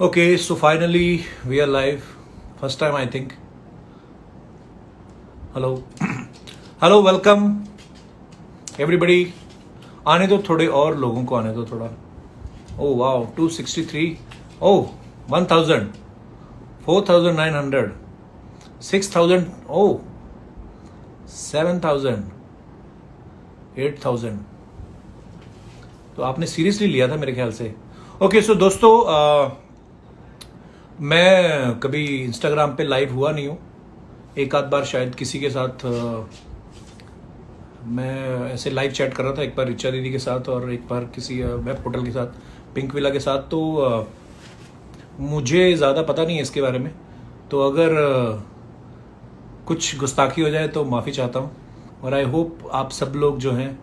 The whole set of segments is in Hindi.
Okay, so finally we are live. First time, I think. Hello. Hello, welcome everybody. आने दो थोड़े और लोगों को आने दो थोड़ा. Oh wow, 263. Oh, 1000, 4900, 6000. Oh, 7000, 8000. तो आपने सीरियसली लिया था मेरे ख्याल से. ओके, सो दोस्तों, मैं कभी इंस्टाग्राम पे लाइव हुआ नहीं हूँ. एक आध बार शायद किसी के साथ मैं ऐसे लाइव चैट कर रहा था, एक बार रिचा दीदी के साथ और एक बार किसी वेब पोर्टल के साथ, पिंक विला के साथ. तो मुझे ज़्यादा पता नहीं है इसके बारे में. तो अगर कुछ गुस्ताखी हो जाए तो माफ़ी चाहता हूँ. और आई होप आप सब लोग जो हैं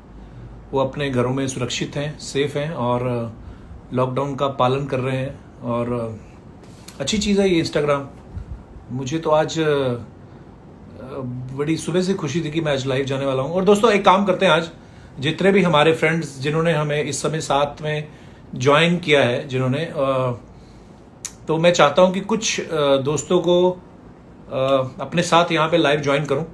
वो अपने घरों में सुरक्षित हैं, सेफ हैं और लॉकडाउन का पालन कर रहे हैं. और अच्छी चीज़ है ये इंस्टाग्राम. मुझे तो आज बड़ी सुबह से खुशी थी कि मैं आज लाइव जाने वाला हूँ. और दोस्तों, एक काम करते हैं, आज जितने भी हमारे फ्रेंड्स जिन्होंने हमें इस समय साथ में ज्वाइन किया है, जिन्होंने तो मैं चाहता हूँ कि कुछ दोस्तों को अपने साथ यहाँ पे लाइव ज्वाइन करूँ,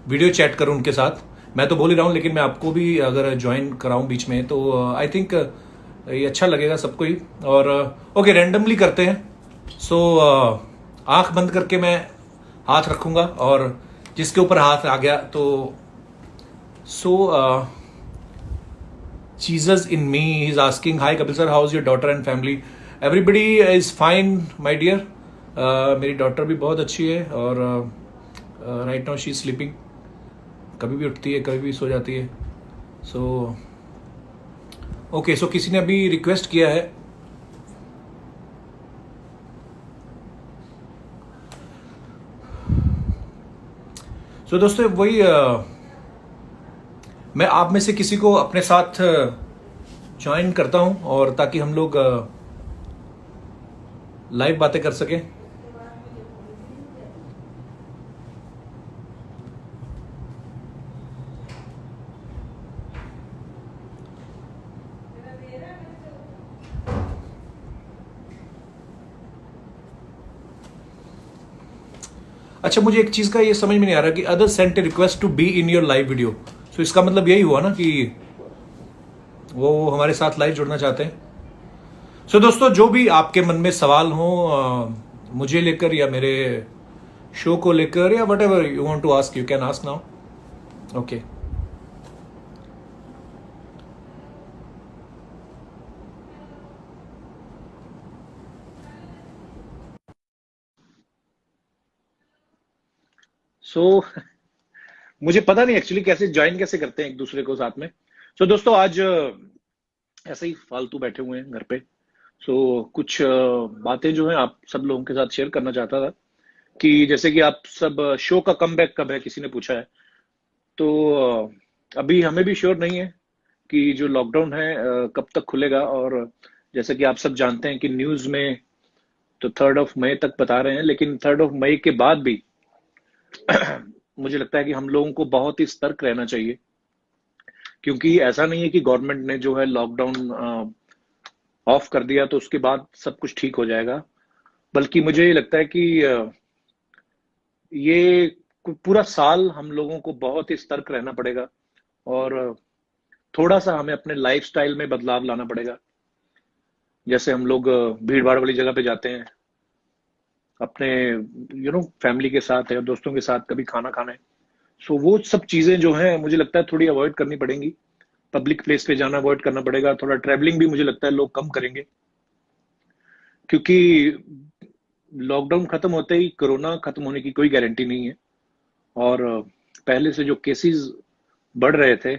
वीडियो चैट करूँ उनके साथ. मैं तो बोल ही रहा हूँ, लेकिन मैं आपको भी अगर ज्वाइन कराऊँ बीच में तो आई थिंक ये अच्छा लगेगा सबको ही. और ओके, रैंडमली करते हैं. सो आंख बंद करके मैं हाथ रखूंगा और जिसके ऊपर हाथ आ गया तो Jesus in me is asking, hi Kapil sir, how's your daughter and family? Everybody is fine my dear. मेरी डॉटर भी बहुत अच्छी है और right now she is sleeping. कभी भी उठती है, कभी भी सो जाती है. सो ओके, सो किसी ने अभी रिक्वेस्ट किया है. सो दोस्तों, वही मैं आप में से किसी को अपने साथ ज्वाइन करता हूं और ताकि हम लोग लाइव बातें कर सकें. अच्छा, मुझे एक चीज का ये समझ में नहीं आ रहा कि other sent a request to be in your live video. So इसका मतलब यही हुआ ना कि वो हमारे साथ लाइव जुड़ना चाहते हैं. सो दोस्तों, जो भी आपके मन में सवाल हो मुझे लेकर या मेरे शो को लेकर या whatever you want to ask, you can ask now. Okay, so मुझे पता नहीं एक्चुअली कैसे ज्वाइन कैसे करते हैं एक दूसरे को साथ में. सो दोस्तों, आज ऐसे ही फालतू बैठे हुए हैं घर पे. सो कुछ बातें जो है आप सब लोगों के साथ शेयर करना चाहता था कि जैसे कि आप सब शो का कमबैक कब है, किसी ने पूछा है. तो अभी हमें भी श्योर नहीं है कि जो लॉकडाउन है कब तक खुलेगा. और जैसे कि आप सब जानते हैं कि न्यूज में तो 3 मई तक बता रहे हैं, लेकिन 3 मई के बाद भी मुझे लगता है कि हम लोगों को बहुत ही सतर्क रहना चाहिए. क्योंकि ऐसा नहीं है कि गवर्नमेंट ने जो है लॉकडाउन ऑफ कर दिया तो उसके बाद सब कुछ ठीक हो जाएगा. बल्कि मुझे ये लगता है कि ये पूरा साल हम लोगों को बहुत ही सतर्क रहना पड़ेगा और थोड़ा सा हमें अपने लाइफस्टाइल में बदलाव लाना पड़ेगा. जैसे हम लोग भीड़ भाड़ वाली जगह पे जाते हैं अपने फैमिली के साथ या दोस्तों के साथ कभी खाना खाने. सो वो सब चीजें जो हैं मुझे लगता है थोड़ी अवॉइड करनी पड़ेंगी. पब्लिक प्लेस पे जाना अवॉइड करना पड़ेगा. थोड़ा ट्रैवलिंग भी मुझे लगता है लोग कम करेंगे, क्योंकि लॉकडाउन खत्म होते ही कोरोना खत्म होने की कोई गारंटी नहीं है. और पहले से जो केसेस बढ़ रहे थे,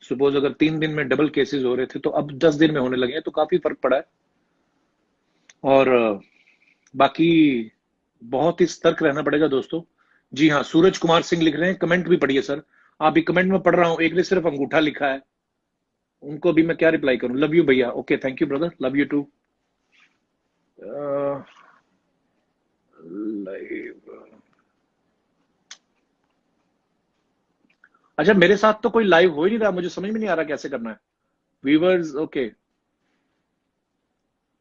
सपोज अगर 3 दिन में डबल केसेस हो रहे थे तो अब 10 दिन में होने लगे हैं, तो काफी फर्क पड़ा है. और बाकी बहुत ही सतर्क रहना पड़ेगा दोस्तों. जी हाँ, सूरज कुमार सिंह लिख रहे हैं, कमेंट भी पढ़िए सर. आप भी कमेंट में पढ़ रहा हूँ. एक ने सिर्फ अंगूठा लिखा है, उनको भी मैं क्या रिप्लाई करूं. लव यू भैया. Okay, thank you brother, love you too. Live. अच्छा, मेरे साथ तो कोई लाइव हो ही नहीं रहा, मुझे समझ में नहीं आ रहा कैसे करना है. Viewers, okay.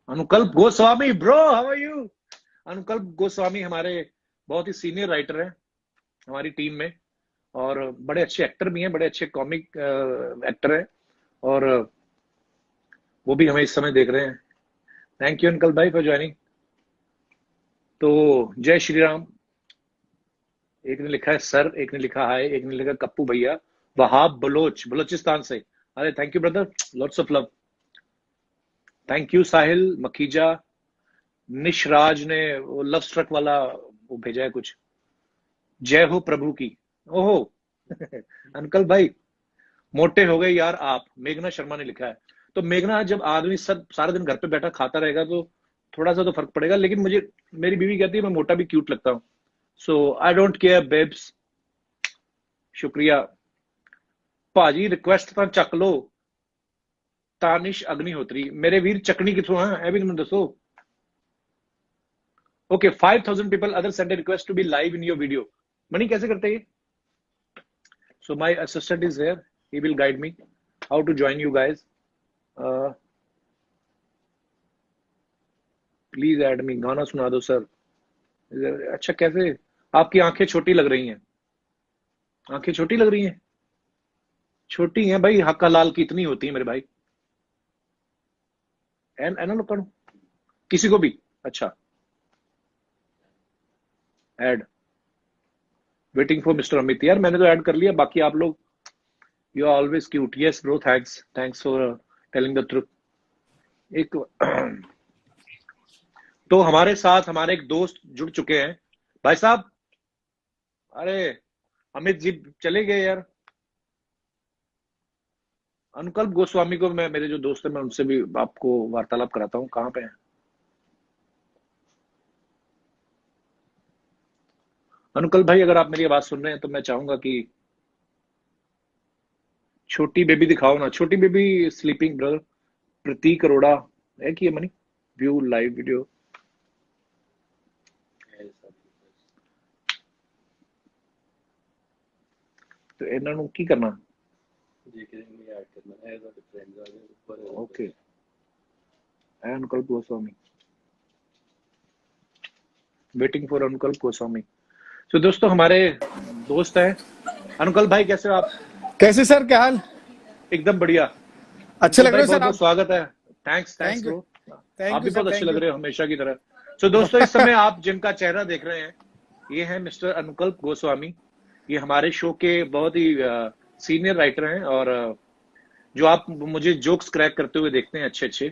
Anukalp Goswami bro, how are you? Anukalp Goswami हमारे बहुत ही सीनियर राइटर हैं हमारी टीम में, और बड़े अच्छे एक्टर भी हैं, बड़े अच्छे कॉमिक एक्टर हैं, और वो भी हमें इस समय देख रहे हैं। थैंक यू अंकल भाई फॉर ज्वाइनिंग। तो जय श्री राम। एक ने लिखा है सर, एक ने लिखा हाय, एक ने लिखा कप्पू भैया, वहाब बलोच, बलोचिस्तान से। अरे thank you brother, lots of love. Thank you Sahil Makhija. Nishraj ने वो लव स्ट्रक वाला वो भेजा है कुछ, जय हो प्रभु की। ओहो अंकल भाई मोटे हो गए यार आप, मेघना शर्मा ने लिखा है। तो मेघना, जब आदमी सब सारा दिन घर पे बैठा खाता रहेगा तो थोड़ा सा तो फर्क पड़ेगा, लेकिन मुझे मेरी बीवी कहती है मैं मोटा भी क्यूट लगता हूँ। सो आई डोंट केयर बेब्स। शुक्रिया भाजी, रिक्वेस्ट ਤਾਂ ਚੱਕ ਲੋ। तानिश अग्निहोत्री, मेरे वीर चकनी किथों है ਇਹ ਵੀ ਮੈਨੂੰ ਦੱਸੋ। Okay 5000 people other send a request to be live in your video। Money कैसे करते हैं? So my assistant is here, he will guide me how to join you guys। Please add me, गाना सुना दो सर। अच्छा कैसे? आपकी आंखें छोटी लग रही हैं, आंखें छोटी लग रही हैं? छोटी हैं भाई, हक्का लाल की इतनी होती है मेरे भाई। एना लोग करो किसी को भी। अच्छा add, waiting for mister Amit. यार मैंने तो ऐड कर लिया, बाकी आप लोग, you are always cute. Yes bro, thanks, thanks for telling the truth. एक तो हमारे साथ हमारे एक दोस्त जुड़ चुके हैं भाई साहब। अरे अमित जी चले गए यार। अनुकल्प गोस्वामी को मैं, मेरे जो दोस्त है, मैं उनसे भी आपको वार्तालाप कराता हूँ। कहाँ पे हैं अनुकल्प भाई? अगर आप मेरी आवाज सुन रहे हैं तो मैं चाहूंगा कि छोटी बेबी दिखाओ ना। छोटी बेबी स्लीपिंग ब्रदर। प्रतीक अरोड़ा है कि ये मनी व्यू लाइव वीडियो। तो ਇਹਨਾਂ ਨੂੰ ਕੀ ਕਰਨਾ? Okay Anukalp Goswami, waiting for अनुकल्प गोस्वामी। तो दोस्तों हमारे दोस्त हैं अनुकल्प भाई। कैसे हो आप? कैसे सर, क्या हाल? एकदम बढ़िया। अच्छे लग रहे हो सर आप। स्वागत है। थैंक्स थैंक्स ब्रो, आप भी बहुत अच्छे लग रहे हो हमेशा की तरह। तो दोस्तों इस समय आप जिनका चेहरा देख रहे हैं, ये है मिस्टर अनुकल्प गोस्वामी। ये हमारे शो के बहुत ही सीनियर राइटर हैं, और जो आप मुझे जोक्स क्रैक करते हुए देखते हैं अच्छे अच्छे,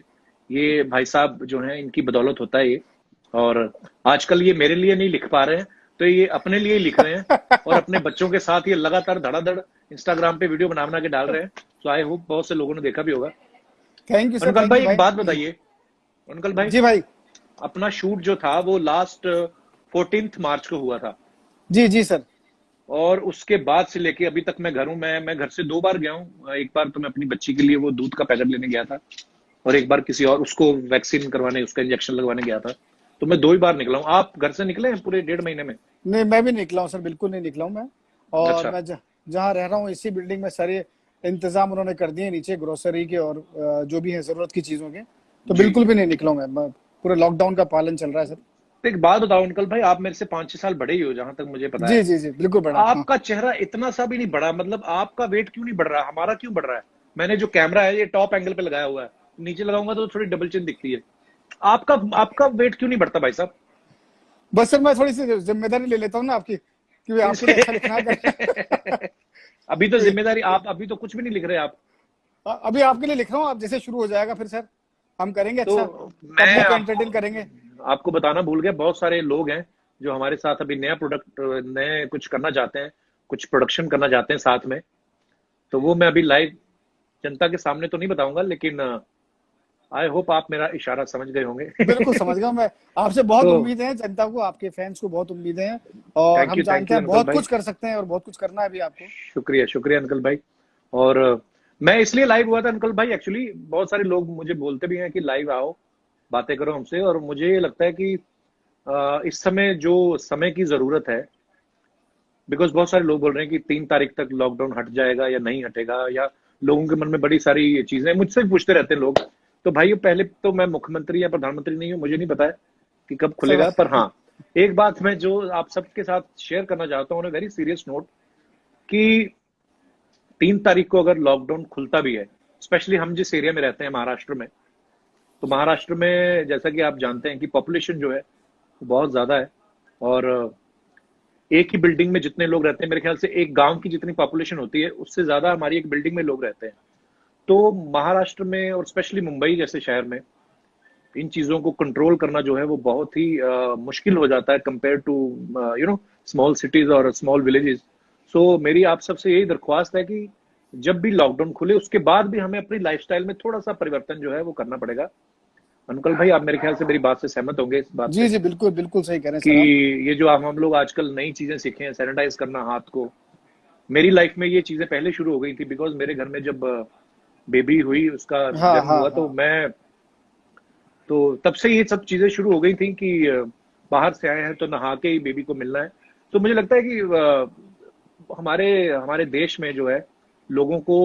ये भाई साहब जो हैं इनकी बदौलत होता है ये। और आजकल ये मेरे लिए नहीं लिख पा रहे हैं, तो ये अपने लिए लिख रहे हैं, और अपने बच्चों के साथ ये लगातार धड़ाधड़ इंस्टाग्राम पे वीडियो बना बना के डाल रहे हैं। तो आई होप बहुत से लोगों ने देखा भी होगा। Thank you sir. अनुकल्प भाई एक बात बताइए, अनुकल्प भाई। जी भाई। अपना शूट जो था वो लास्ट 14 मार्च को हुआ था। जी जी सर। और उसके बाद से लेके अभी तक मैं घर हूँ। मैं घर से 2 बार गया हूँ। एक बार तो मैं अपनी बच्ची के लिए वो दूध का पैकेट लेने गया था, और एक बार किसी और उसको वैक्सीन करवाने, उसका इंजेक्शन लगवाने गया था। तो मैं 2 ही बार निकला हूँ। आप घर से निकले हैं पूरे 1.5 महीने में? नहीं, मैं भी निकला हूँ सर, बिल्कुल नहीं निकला हूँ मैं। और अच्छा। मैं जहाँ रह रहा हूँ इसी बिल्डिंग में सारे इंतजाम उन्होंने कर दिए नीचे, ग्रोसरी के और जो भी है जरूरत की चीजों के। तो बिल्कुल भी नहीं निकला हूँ मैं। पूरे लॉकडाउन का पालन चल रहा है सर। तो एक बात बताओ अंकल भाई, आप मेरे से 5-6 साल बड़े ही हो जहां तक मुझे पता है। जी जी जी बिल्कुल बड़ा। आपका चेहरा इतना सा भी नहीं बढ़ा, मतलब आपका वेट क्यों नहीं बढ़ रहा? हमारा क्यों बढ़ रहा है? मैंने जो कैमरा है ये टॉप एंगल पे लगाया हुआ है, नीचे लगाऊंगा तो थोड़ी डबल चिन दिखती है। आपका वेट क्यों नहीं बढ़ता भाई साहब? बस सर मैं थोड़ी सी जिम्मेदारी ले लेता हूँ ना आपकी, क्योंकि आपको अच्छा लिखना है। अभी तो जिम्मेदारी आप, अभी तो कुछ भी नहीं लिख रहे आप। अभी आपके लिए लिख रहा हूँ, आप जैसे शुरू हो जाएगा फिर सर हम करेंगे। अच्छा तो मैं एंटरटेन करेंगे। आपको बताना भूल गया, बहुत सारे लोग हैं जो हमारे साथ अभी नया प्रोडक्ट, नए कुछ करना चाहते हैं, कुछ प्रोडक्शन करना चाहते हैं साथ में। तो वो मैं अभी लाइव जनता के सामने तो नहीं बताऊंगा, लेकिन आई होप आप मेरा इशारा समझ गए होंगे। बिल्कुल समझ गया मैं। आपसे बहुत उम्मीदें हैं, जनता को, आपके फैंस को बहुत उम्मीदें हैं, और हम जानते हैं बहुत कुछ कर सकते हैं और बहुत कुछ करना है अभी आपको। शुक्रिया शुक्रिया अंकल भाई। और मैं इसलिए लाइव हुआ था अंकल भाई, एक्चुअली बहुत सारे लोग मुझे बोलते भी हैं कि लाइव आओ, बातें करो हमसे। और मुझे ये लगता है कि इस समय जो समय की जरूरत है, बिकॉज बहुत सारे लोग बोल रहे हैं कि 3 तारीख तक लॉकडाउन हट जाएगा या नहीं हटेगा, या लोगों के मन में बड़ी सारी चीजें मुझसे पूछते रहते हैं लोग तो भाइयों पहले तो मैं मुख्यमंत्री या प्रधानमंत्री नहीं हूँ, मुझे नहीं पता है कि कब खुलेगा, सब पर हाँ एक बात मैं जो आप सबके साथ शेयर करना चाहता हूँ, वेरी सीरियस नोट, कि 3 तारीख को अगर लॉकडाउन खुलता भी है, स्पेशली हम जिस एरिया में रहते हैं महाराष्ट्र में, तो महाराष्ट्र में जैसा कि आप जानते हैं कि पॉपुलेशन जो है वो बहुत ज्यादा है, और एक ही बिल्डिंग में जितने लोग रहते हैं, मेरे ख्याल से एक गांव की जितनी पॉपुलेशन होती है उससे ज्यादा हमारी एक बिल्डिंग में लोग रहते हैं। तो महाराष्ट्र में और स्पेशली मुंबई जैसे शहर में इन चीजों को कंट्रोल करना जो है वो बहुत ही मुश्किल हो जाता है कंपेयर टू स्मॉल सिटीज और स्मॉल विलेजेस। सो मेरी आप सबसे यही दरख्वास्त है कि जब भी लॉकडाउन खुले उसके बाद भी हमें अपनी लाइफस्टाइल में थोड़ा सा परिवर्तन जो है वो करना पड़ेगा। अंकल भाई आप मेरे ख्याल से मेरी बात से सहमत होंगे इस बात जी से, जी, बिल्कुल बिल्कुल सही कह रहे हैं कि सर आप। ये जो हम लोग आजकल नई चीजें सीखे हैं, सैनिटाइज करना हाथ को, मेरी लाइफ में ये चीजें पहले शुरू हो गई थी, बिकॉज मेरे घर में जब बेबी हुई, उसका हाँ जन्म हाँ हुआ, तो हाँ। मैं तो तब से ये सब चीजें शुरू हो गई थी कि बाहर से आए हैं तो नहा के ही बेबी को मिलना है। तो मुझे लगता है कि हमारे हमारे देश में जो है लोगों को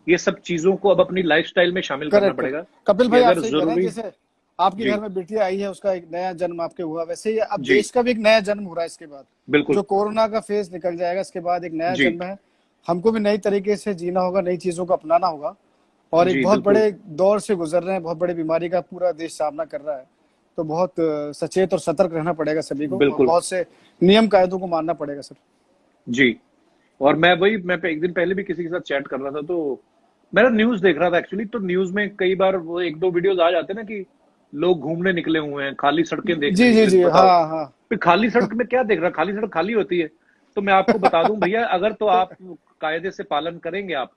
ये सब चीजों को अब अपनी लाइफस्टाइल में शामिल करना करेक्ट करेक्ट। पड़ेगा कपिल कि भाई आप अगर सही कह रहे हैं, जरूरी। जैसे आपके जी घर में बेटी आई है, उसका एक नया जन्म आपके हुआ, वैसे ही अब जी देश का भी एक नया जन्म हो रहा है इसके बाद। बिल्कुल। जो कोरोना का फेज निकल जाएगा इसके बाद एक नया जी जन्म है। हमको भी नई तरीके से जीना होगा, नई चीजों को अपनाना होगा। और एक जी बहुत बिल्कुल बड़े दौर से गुजर रहे हैं, बहुत बड़ी बीमारी का पूरा देश सामना कर रहा है। तो बहुत सचेत और सतर्क रहना पड़ेगा सभी को, और बिल्कुल। बहुत से नियम कायदों को मानना पड़ेगा सर। जी। और मैं एक दिन पहले भी किसी के साथ चैट कर रहा था, तो मेरा न्यूज देख रहा था एक्चुअली, तो न्यूज में कई बार वो एक दो वीडियोस आ जाते हैं ना कि लोग घूमने निकले हुए हैं, खाली सड़कें देखने जी जी निकले, जी, तो बताओ हाँ हाँ। फिर खाली सड़क में क्या देख रहा, खाली सड़क खाली होती है। तो मैं आपको बता दूं भैया, अगर तो आप कायदे से पालन करेंगे आप,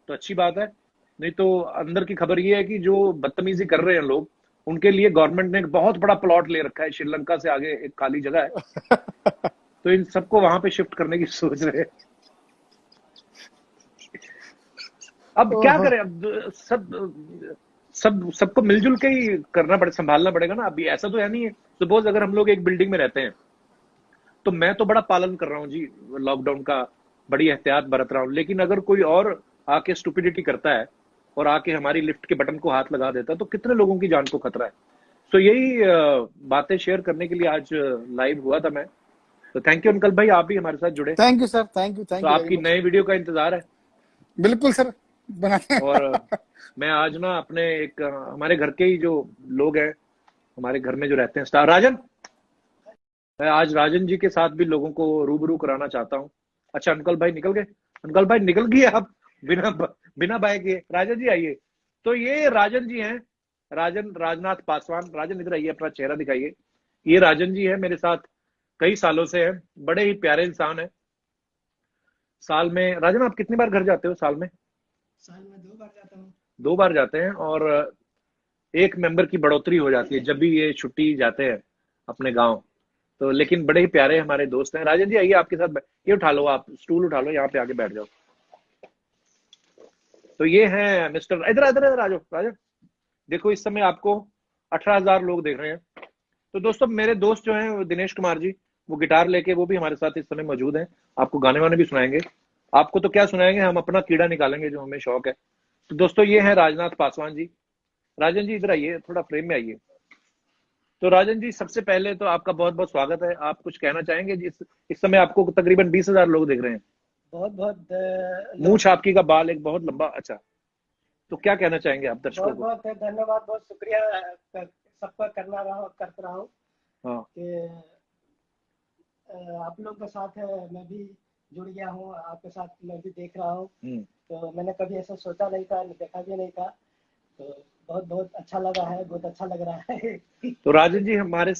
तो अच्छी बात है, नहीं तो अंदर की खबर ये है कि जो बदतमीजी कर रहे हैं लोग, उनके लिए गवर्नमेंट ने एक बहुत बड़ा प्लॉट ले रखा है, श्रीलंका से आगे एक खाली जगह है, तो इन सबको वहां पे शिफ्ट करने की सोच रहे हैं। अब क्या ओहो। करें, अब सबको मिलजुल के ही करना पड़े, संभालना पड़ेगा ना। अभी ऐसा तो है नहीं है, सपोज अगर हम लोग एक बिल्डिंग में रहते हैं, तो मैं तो बड़ा पालन कर रहा हूँ जी लॉकडाउन का, बड़ी एहतियात बरत रहा हूँ, लेकिन अगर कोई और आके स्टुपिडिटी करता है और आके हमारी लिफ्ट के बटन को हाथ लगा देता है, तो कितने लोगों की जान को खतरा है। तो यही बातें शेयर करने के लिए आज लाइव हुआ था मैं। तो थैंक यू अंकल भाई, आप भी हमारे साथ जुड़े। थैंक यू सर, तो थैंक यू वेरी आपकी मच नए सर। वीडियो का इंतजार है। बिल्कुल सर, बनाए। और मैं आज ना अपने एक हमारे घर के ही जो लोग हैं, हमारे घर में जो रहते हैं, स्टार राजन, मैं आज राजन जी के साथ भी लोगों को रूबरू कराना चाहता हूँ। अच्छा अंकल भाई निकल गए, अंकल भाई निकल गए आप, बिना बिना बाय किए। राजन जी आइए। तो ये राजन जी हैं, राजन राजनाथ पासवान। राजन इधर आइए, अपना चेहरा दिखाइए। ये राजन जी है, मेरे साथ कई सालों से हैं, बड़े ही प्यारे इंसान है। साल में राजन आप कितनी बार घर जाते हो साल में? साल में 2 बार जाता हूँ। 2 बार जाते हैं, और एक मेंबर की बढ़ोतरी हो जाती है जब भी ये छुट्टी जाते हैं अपने गांव। तो लेकिन बड़े ही प्यारे हमारे दोस्त हैं। राजन जी आइए, आपके साथ ये उठा लो, आप स्टूल उठा लो, यहाँ पे आके बैठ जाओ। तो ये हैं मिस्टर, इधर इधर इधर आ जाओ राजन। देखो इस समय आपको 18,000 लोग देख रहे हैं। तो दोस्तों मेरे दोस्त जो हैं दिनेश कुमार जी, वो गिटार लेके वो भी हमारे साथ इस समय मौजूद हैं, आपको गाने वाने भी सुनाएंगे। आपको तो क्या सुनाएंगे, हम अपना कीड़ा निकालेंगे जो हमें शौक है। तो दोस्तों ये है राजनाथ पासवान जी। राजन जी इधर आइए, थोड़ा फ्रेम में आइए। तो राजन जी सबसे पहले तो आपका बहुत बहुत स्वागत है। आप कुछ कहना चाहेंगे? इस समय आपको तकरीबन 20,000 लोग देख रहे हैं। बहुत बहुत मूछ आपकी का बाल एक बहुत लंबा, अच्छा, तो क्या कहना चाहेंगे आप दर्शकों बहुत को? बहुत धन्यवाद, बहुत शुक्रिया सबका करता रहा हूँ हाँ कि आप लोग के साथ मैं भी जुड़ गया हूँ, आपके साथ मैं भी देख रहा हूँ। तो मैंने कभी ऐसा सोचा नहीं था, देखा भी नहीं था। तो बहुत बहुत अच्छा लगा है, बहुत अच्छा लग रहा है। तो राजन जी हमारे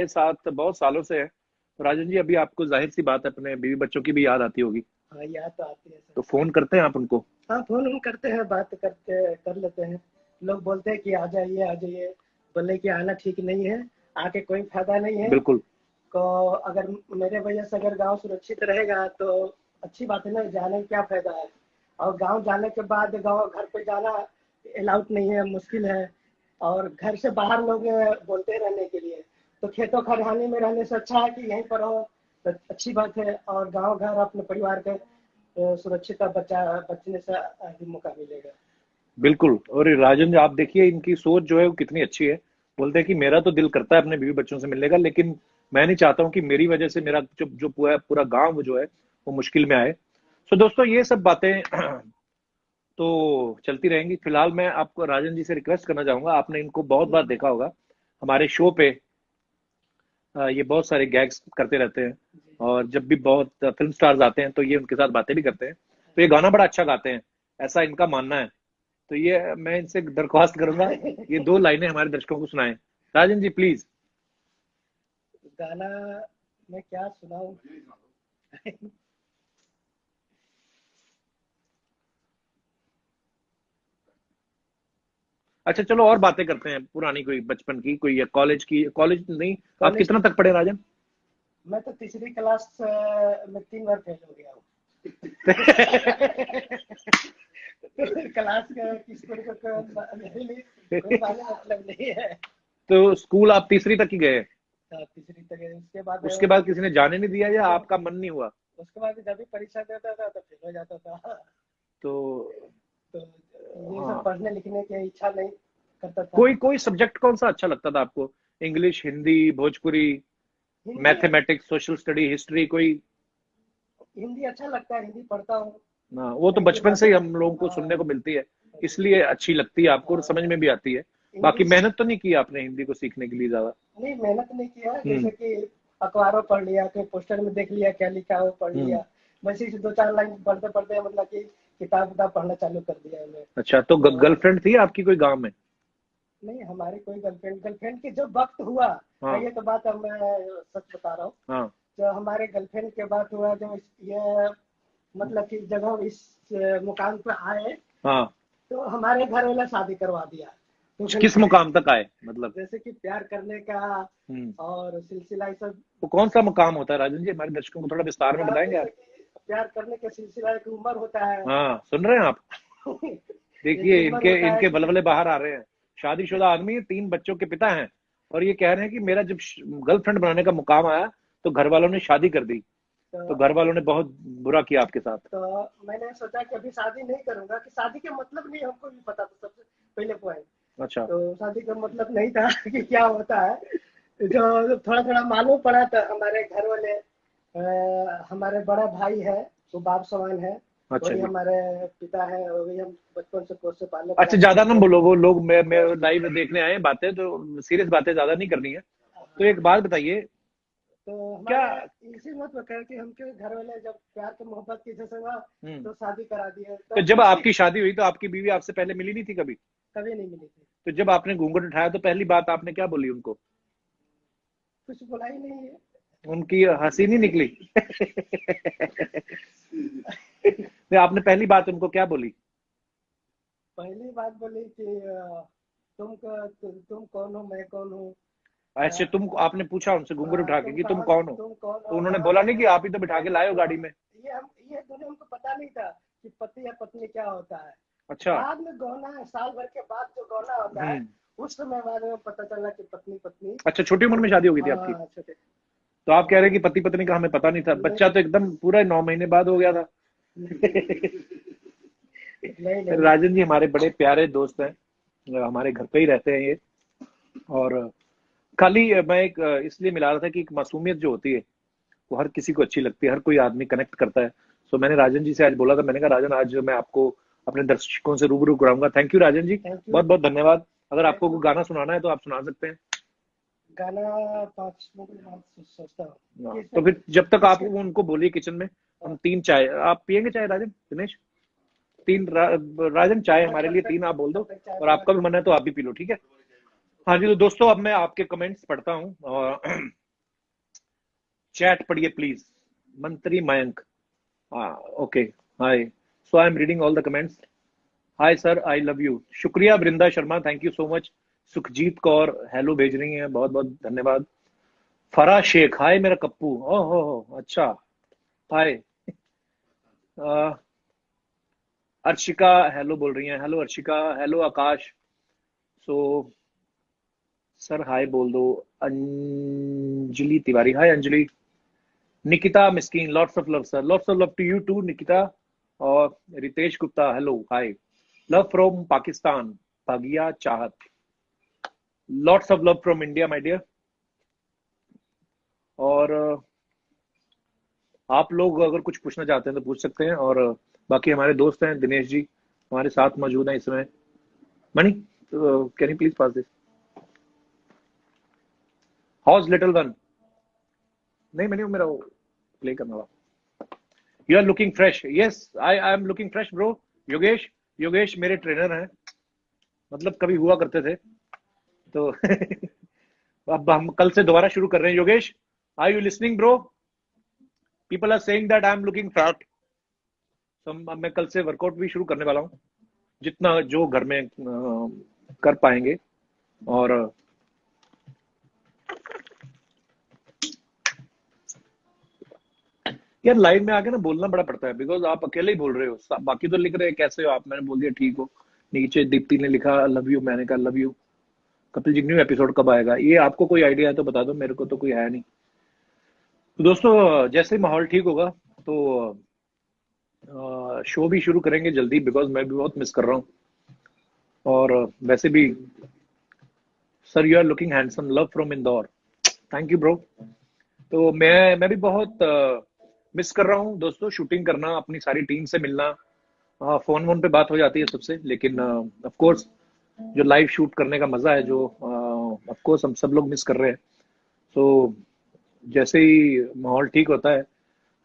साथ बहुत सालों से है। तो राजन जी अभी आपको जाहिर सी बात है अपने बीवी बच्चों की भी याद आती होगी, हाँ, याद तो आती है सर। तो फोन करते हैं आप उनको? हाँ, फोन करते हैं, बात करते कर लेते हैं। लोग बोलते हैं कि आ जाइए आ जाइए, बोले कि आना ठीक नहीं है, आके कोई फायदा नहीं है। बिल्कुल तो अगर मेरे वजह से अगर गांव सुरक्षित रहेगा तो अच्छी बात है ना, जाने में क्या फायदा है। और गांव जाने के बाद गांव घर पे जाना अलाउड नहीं है, मुश्किल है। और घर से बाहर लोग बोलते हैं रहने के लिए, तो खेतों खलिहानी में रहने से अच्छा है कि यहीं पर हो, तो अच्छी बात है। और गांव घर अपने परिवार के सुरक्षित बचने से मौका मिलेगा। बिल्कुल। और ये राजन, आप देखिए इनकी सोच जो है वो कितनी अच्छी है। बोलते हैं कि मेरा तो दिल करता है अपने बीवी बच्चों से मिलने का, लेकिन मैं नहीं चाहता हूँ कि मेरी वजह से मेरा जो जो पूरा पूरा गांव जो है वो मुश्किल में आए। सो दोस्तों, ये सब बातें तो चलती रहेंगी। फिलहाल मैं आपको राजन जी से रिक्वेस्ट करना चाहूंगा, आपने इनको बहुत बार देखा होगा हमारे शो पे। ये बहुत सारे गैग्स करते रहते हैं, और जब भी बहुत फिल्म स्टार्स आते हैं तो ये उनके साथ बातें भी करते हैं। तो ये गाना बड़ा अच्छा गाते हैं, ऐसा इनका मानना है। तो ये मैं इनसे दरख्वास्त करूंगा, ये 2 लाइनें हमारे दर्शकों को सुनाएं। राजन जी प्लीज। गाना मैं क्या सुनाऊं? अच्छा चलो, और बातें करते हैं पुरानी, कोई बचपन की, कोई या कॉलेज की। कॉलेज नहीं, आप कॉलेज कितना की। तक पढ़े राजन? मैं तो तीसरी क्लास में 3 बार फेल हो गया हूँ। क्लास का किसको मेरे लिए कोई माने मतलब नहीं है। तो स्कूल आप तीसरी तक ही गए? तीसरी तक है, उसके बाद उसके बाद किसी ने जाने नहीं दिया या आपका मन नहीं हुआ? उसके बाद जब भी परीक्षा देता था तो फेल हो जाता था। तो तो ये सब हाँ, पढ़ने लिखने की इच्छा नहीं करता था। कोई कोई सब्जेक्ट कौन सा अच्छा लगता था आपको? English, Hindi, Bhojpuri, Hindi. Mathematics, social study, history, कोई? हिंदी अच्छा लगता है, हिंदी पढ़ता हूँ। हाँ, वो तो लेकिन बचपन से ही हम लोगों को सुनने को मिलती है, इसलिए अच्छी लगती है आपको और समझ में भी आती है। बाकी इंग्लिश मेहनत तो नहीं की आपने हिंदी को सीखने के लिए ज्यादा? नहीं, मेहनत नहीं किया। हम्म। जैसे कि अखबारों पढ़ लिया, कोई पोस्टर में देख लिया क्या लिखा है वो पढ़ हम्म। लिया। बस इसे 2-4 लाइन पढ़ते पढ़ते मतलब कि किताब पढ़ना चालू कर दिया है। अच्छा, तो तो गर्लफ्रेंड थी आपकी कोई गांव में? नहीं, हमारी कोई गर्लफ्रेंड गर्लफ्रेंड की जब वक्त हुआ, हाँ। ये तो बात अब मैं सच बता रहा हूँ। हाँ। जो हमारे गर्लफ्रेंड के बात हुआ, जब ये मतलब कि जब हम इस मुकाम पर आए, हाँ। तो हमारे घर वाले शादी करवा दिया। तो फिर किस मुकाम तक आए मतलब? जैसे कि प्यार करने का हम्म। और सिलसिला ये सब। वो कौन सा मुकाम होता है राजन जी, हमारे दर्शकों को थोड़ा विस्तार में बताएंगे आप? जैसे कि प्यार करने का सिलसिला एक उम्र होता है। हाँ, सुन रहे हैं आप? एक देखिए उम्र इनके होता है इनके कि बलबले बाहर आ रहे हैं। शादीशुदा आदमी है, 3 बच्चों के पिता हैं, और ये कह रहे हैं कि मेरा जब गर्लफ्रेंड बनाने का मुकाम आया तो घर वालों ने शादी कर दी। तो तो, घर वालों ने बहुत बुरा किया आपके साथ। तो मैंने सोचा कि अभी शादी नहीं करूंगा, कि शादी के मतलब नहीं हमको भी पता था सबसे पहले पॉइंट। अच्छा। तो शादी का मतलब नहीं था कि क्या होता है। जो थोड़ा थोड़ा मालूम पड़ा तो हमारे घर वाले, हमारे बड़ा भाई है, वो बाप समान है। अच्छा वही जी। हमारे पिता है, वही हम बचपन से पोस से पाले अच्छा, पढ़ाते ज्यादा ना थे। बोलो, वो लोग मैं लाइव देखने आए हैं, बातें तो सीरियस बातें ज्यादा नहीं करनी है। तो एक बात बताइए, तो क्या? हमारे इसी मत में कहे कि हमके घर वाले जब प्यार के मोहब्बत की जैसे हुआ, हम्म। तो शादी करा दिए, तो तो जब खुशी। आपकी शादी हुई तो आपकी बीवी आपसे पहले मिली नहीं थी कभी? कभी नहीं मिली थी। तो जब आपने घूंघट उठाया तो पहली बात आपने क्या बोली उनको? कुछ बोला ही नहीं है। उनकी हंसी नहीं निकली? तो आपने पहली बात उनको क्या बोली? पहली बात बोली कि तुम कौन हो, मैं कौन हूँ। ऐसे तुम, आपने पूछा उनसे घूंघट उठा के तुम कि तुम कहाँ, कौन हो? तुम कौन तो हो, उन्होंने कहाँ बोला से नहीं कि हो। आप ही तो बिठा के लाए हो गाड़ी में? ये दोनों हमको पता नहीं था कि पति या पत्नी क्या होता है। अच्छा। बाद में गौना, साल भर के बाद जो गौना होता है, हम्म। उस समय बाद में पता चला कि पत्नी पत्नी। अच्छा, छोटी उम्र में शादी हो गई थी आपकी? हाँ, छोटे। तो आप कह रहे हैं कि पति पत्नी का हमें पता नहीं था, नहीं बच्चा तो एकदम पूरा 9 महीने बाद हो गया था। नहीं नहीं। राजन जी हमारे बड़े प्यारे दोस्त हैं, हमारे घर पे ही रहते हैं ये। और खाली मैं एक इसलिए मिला रहा था कि एक मासूमियत जो होती है वो हर किसी को अच्छी लगती है, हर कोई आदमी कनेक्ट करता है। सो मैंने राजन जी से आज बोला था, मैंने कहा राजन, आज मैं आपको अपने दर्शकों से रूबरू कराऊंगा। Thank you Rajan ji, thank you. बहुत बहुत धन्यवाद। अगर आपको थैंक कोई यू। गाना सुनाना है तो आप सुना सकते हैं। गाना 5 मिनट के बाद सोचता हूँ हाँ, किस तो पे। फिर जब तक आप किसके। उनको बोलिए किचन में, हम हाँ, 3 चाय, आप पियेंगे चाय राजन, दिनेश? राजन चाय हमारे लिए 3 आप बोल तब दो, तक चाय और बना आपका के। भी मन है तो आप भी पी लो, ठीक है? हाँ जी, तो दोस्तों अब मैं आपके कमेंट्स पढ़ता हूँ, और चैट पढ़िए प्लीज। मंत्री मयंक, हाँ, okay, hi, so I am reading all the comments. Hi sir, I love you, शुक्रिया Vrinda Sharma, thank you so much. Sukhjeet Kaur hello भेज रही हैं, बहुत बहुत धन्यवाद। फरा शेख, हाय मेरा कप्पू, ओह हो, अच्छा, हाय। अ, अर्शिका हेलो बोल रही हैं, hello Arshika, hello Akash. So sir hi बोल दो। Anjali Tiwari, hi Anjali. Nikita Miskeen, lots of love sir, lots of love to you too Nikita. और Ritesh Gupta, hello, hi. Love from Pakistan, Bhagiya Chahat, lots of love from India my dear. और आप लोग अगर कुछ पूछना चाहते हैं तो पूछ सकते हैं, और बाकी हमारे दोस्त हैं, दिनेश जी हमारे साथ मौजूद हैं इस समय। Mani, can you please pass this? How's little one? नहीं मनी, वो मेरा प्ले करना होगा। You are looking fresh, yes I am looking fresh bro. Yogesh, Yogesh मेरे ट्रेनर हैं, मतलब कभी हुआ करते थे तो अब हम कल से दोबारा शुरू कर रहे हैं। Yogesh, are you listening bro? People are saying that I am looking fat. अब मैं कल से वर्कआउट भी शुरू करने वाला हूँ, जितना जो घर में कर पाएंगे। और यार लाइव में आके ना बोलना बड़ा पड़ता है, बिकॉज आप अकेले ही बोल रहे हो, बाकी तो लिख रहे हैं कैसे हो आप, मैंने बोल दिया ठीक हो। नीचे दीप्ति ने लिखा लव यू, मैंने कहा love you. Kapil ji new episode कब आएगा? ये आपको कोई आइडिया है तो बता दो, मेरे को तो कोई है नहीं। तो दोस्तों जैसे ही माहौल ठीक होगा तो शो भी शुरू करेंगे जल्दी, बिकॉज मैं भी बहुत मिस कर रहा हूँ। और वैसे भी sir you are looking handsome, love from Indore, thank you bro. तो मैं भी बहुत मिस कर रहा हूँ दोस्तों, शूटिंग करना, अपनी सारी टीम से मिलना। फोन वोन पे बात हो जाती है सबसे, लेकिन ऑफ कोर्स जो लाइव शूट करने का मजा है, जो ऑफ कोर्स हम सब लोग मिस कर रहे हैं। तो जैसे ही माहौल ठीक होता है,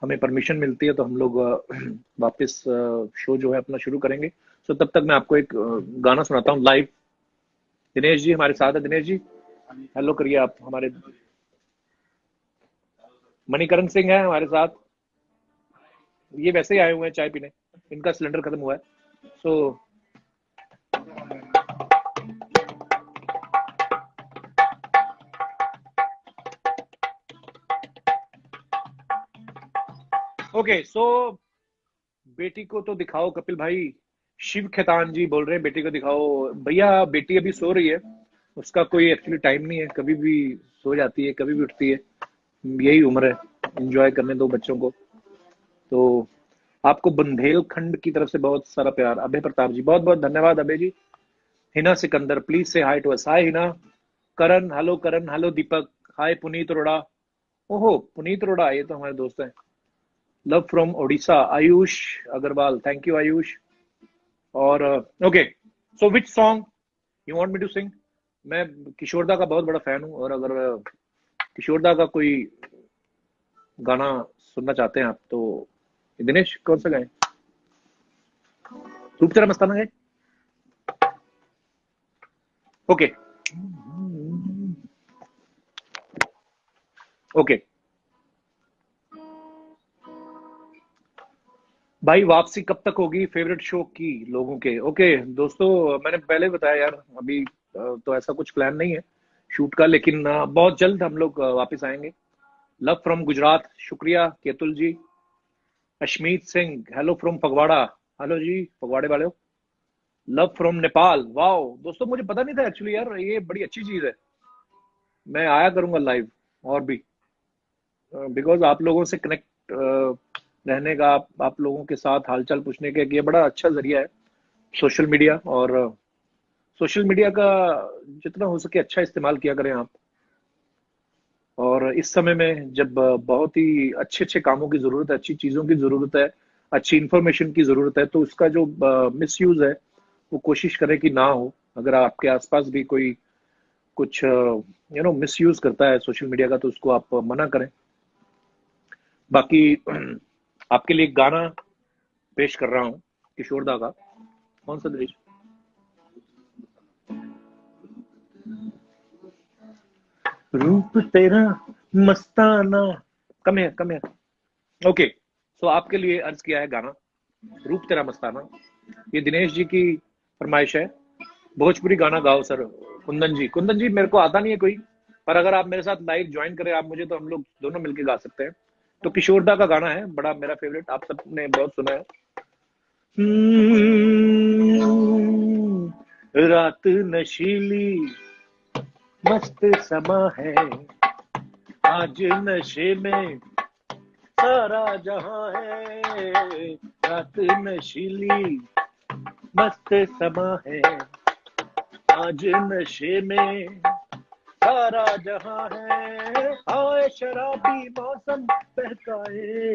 हमें परमिशन मिलती है, तो हम लोग वापस शो जो है अपना शुरू करेंगे। तो तब तक मैं आपको एक गाना सुनाता हूँ लाइव। दिनेश जी हमारे साथ है, दिनेश जी हेलो करिए आप हमारे। मणिकरण सिंह है हमारे साथ, ये वैसे ही आए हुए हैं चाय पीने, इनका सिलेंडर खत्म हुआ है। सो ओके, सो बेटी को तो दिखाओ कपिल भाई। शिव खेतान जी बोल रहे हैं बेटी को दिखाओ। भैया बेटी अभी सो रही है, उसका कोई एक्चुअली टाइम नहीं है, कभी भी सो जाती है कभी भी उठती है, यही उम्र है, एंजॉय करने दो बच्चों को। तो आपको बुंदेलखंड की तरफ से बहुत सारा प्यार। अभय प्रताप जी बहुत बहुत धन्यवाद अभय जी। हिना सिकंदर प्लीज से hi to us. Hi Hina. Karan hello, Karan hello, Deepak hi, Puneet Arora, ओहो पुनीत अरोड़ा ये तो हमारे दोस्त हैं। Love from Odisha, Ayush Agarwal, thank you Ayush. और okay, so which song you want me to sing? मैं किशोरदा का बहुत बड़ा फैन हूँ, और अगर किशोरदा का कोई गाना सुनना चाहते हैं आप तो दिनेश कौन सा गाएं? रूप तेरा मस्ताना है। ओके ओके भाई, वापसी कब तक होगी फेवरेट शो की लोगों के? ओके दोस्तों, मैंने पहले बताया यार, अभी तो ऐसा कुछ प्लान नहीं है शूट का, लेकिन बहुत जल्द हम लोग वापस आएंगे। लव फ्रॉम गुजरात, शुक्रिया Ketul ji. Ashmeet Singh hello from Phagwara, hello ji फगवाड़े वाले। लव फ्रॉम नेपाल, वाओ दोस्तों मुझे पता नहीं था एक्चुअली यार, ये बड़ी अच्छी चीज है। मैं आया करूंगा लाइव और भी, बिकॉज आप लोगों से कनेक्ट रहने का, आप लोगों के साथ हालचाल पूछने का ये बड़ा अच्छा जरिया है सोशल मीडिया। और सोशल मीडिया का जितना हो सके अच्छा इस्तेमाल किया करें आप। और इस समय में जब बहुत ही अच्छे अच्छे कामों की जरूरत है, अच्छी चीजों की जरूरत है, अच्छी इंफॉर्मेशन की जरूरत है, तो उसका जो मिस यूज है वो कोशिश करें कि ना हो। अगर आपके आसपास भी कोई कुछ मिस यूज करता है सोशल मीडिया का, तो उसको आप मना करें। बाकी आपके लिए एक गाना पेश कर रहा हूँ किशोरदा का। कौन सा देश? रूप तेरा मस्ताना, कम है कम है। ओके, सो आपके लिए अर्ज किया है गाना रूप तेरा मस्ताना। ये दिनेश जी की फरमाइश है। भोजपुरी गाना गाओ सर। कुंदन जी, कुंदन जी मेरे को आता नहीं है कोई, पर अगर आप मेरे साथ लाइव ज्वाइन करें आप मुझे, तो हम लोग दोनों मिलके गा सकते हैं। तो किशोरदा का गाना है, बड़ा मेरा फेवरेट, आप सबने बहुत सुना है। रात नशीली मस्त समा है, आज नशे में सारा जहां है। रात नशीली मस्त समा है आज नशे में सारा जहां है, आए शराबी मौसम बहकाए।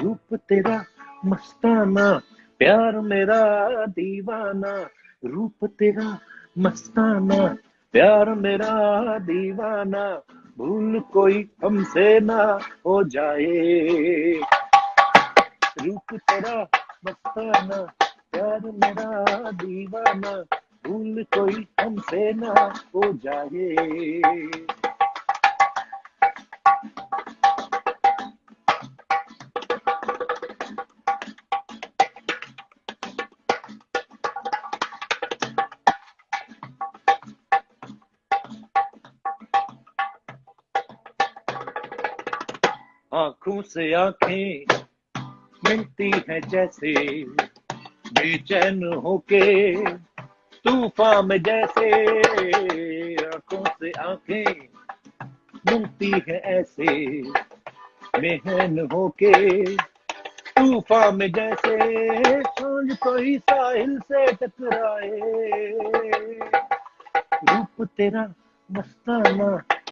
रूप तेरा मस्ताना प्यार मेरा दीवाना, रूप तेरा मस्ताना प्यार मेरा दीवाना, भूल कोई हमसे ना हो जाए। रूप तेरा मस्ताना प्यार मेरा दीवाना, भूल कोई हमसे ना हो जाए। आंखों से आंखें मिलती है जैसे, बेचैन होके तूफान में जैसे। आंखों से आंखें मिलती है ऐसे, बेचैन होके तूफान में जैसे। सांझ कोई साहिल से टकराए, रूप तेरा मस्ताना